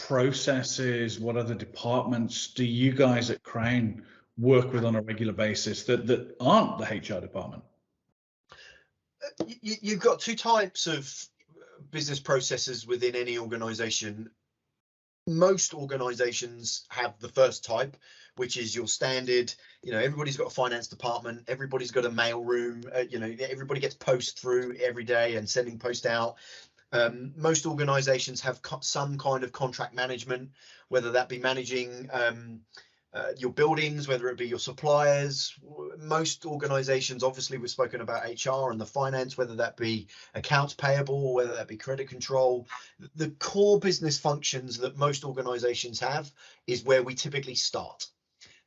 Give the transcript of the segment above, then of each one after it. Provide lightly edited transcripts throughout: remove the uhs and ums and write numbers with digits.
processes, what other departments do you guys at Crown work with on a regular basis that aren't the HR department? You've got two types of business processes within any organization. Most organizations have the first type, which is your standard, everybody's got a finance department, everybody's got a mail room, everybody gets post through every day and sending post out. Most organizations have some kind of contract management, whether that be managing your buildings, whether it be your suppliers. Most organizations, obviously we've spoken about HR and the finance, whether that be accounts payable or whether that be credit control. The core business functions that most organizations have is where we typically start.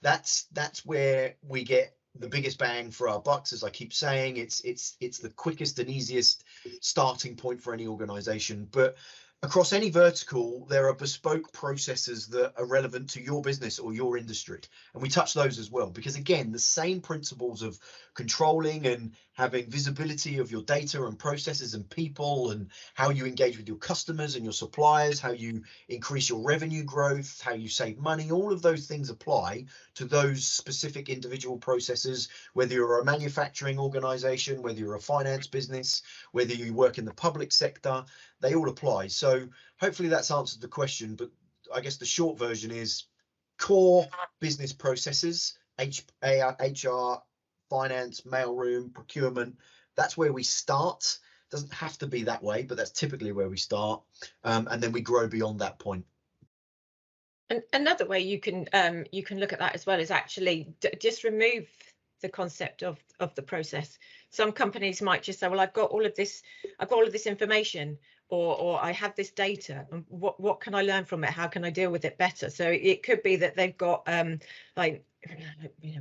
That's where we get the biggest bang for our bucks. As I keep saying, it's the quickest and easiest starting point for any organization. But across any vertical, there are bespoke processes that are relevant to your business or your industry. And we touch those as well, because again, the same principles of controlling and having visibility of your data and processes and people and how you engage with your customers and your suppliers, how you increase your revenue growth, how you save money, all of those things apply to those specific individual processes, whether you're a manufacturing organization, whether you're a finance business, whether you work in the public sector, they all apply. So hopefully that's answered the question, but I guess the short version is core business processes, HR, finance, mailroom, procurement. That's where we start. Doesn't have to be that way, but that's typically where we start, and then we grow beyond that point. And another way you can look at that as well is actually just remove the concept of the process. Some companies might just say, well, I've got all of this information, or I have this data, and what can I learn from it? How can I deal with it better? So it could be that they've got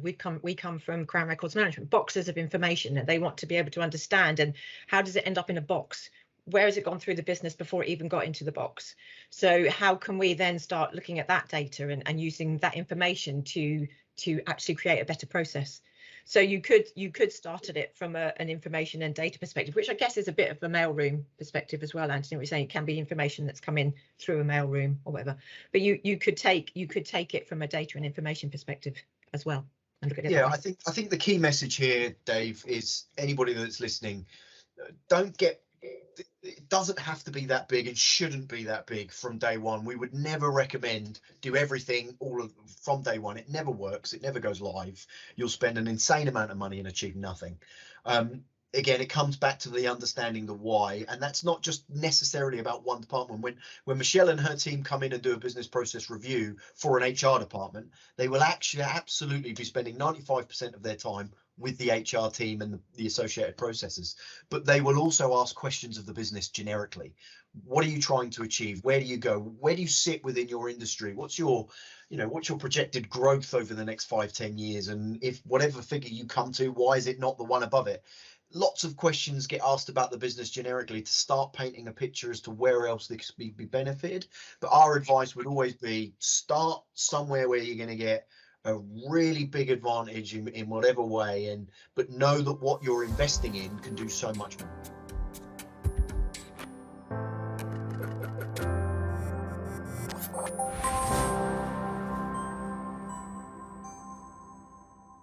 we come from Crown Records Management, boxes of information that they want to be able to understand, and how does it end up in a box? Where has it gone through the business before it even got into the box? So how can we then start looking at that data and using that information to actually create a better process? So you could start at it from an information and data perspective, which I guess is a bit of a mailroom perspective as well. Anthony was saying it can be information that's come in through a mailroom or whatever, but you could take it from a data and information perspective as well and look at it. Yeah, I think the key message here, Dave, is anybody that's listening, it doesn't have to be that big. It shouldn't be that big from day one. We would never recommend do everything from day one. It never works. It never goes live. You'll spend an insane amount of money and achieve nothing. Again, it comes back to the understanding the why, and that's not just necessarily about one department. When Michelle and her team come in and do a business process review for an HR department, they will actually absolutely be spending 95% of their time with the HR team and the associated processes, but they will also ask questions of the business generically. What are you trying to achieve? Where do you go? Where do you sit within your industry? What's your projected growth over the next 5-10 years? And if whatever figure you come to, why is it not the one above it? Lots of questions get asked about the business generically to start painting a picture as to where else they could be benefited. But our advice would always be start somewhere where you're going to get a really big advantage in whatever way, but know that what you're investing in can do so much more.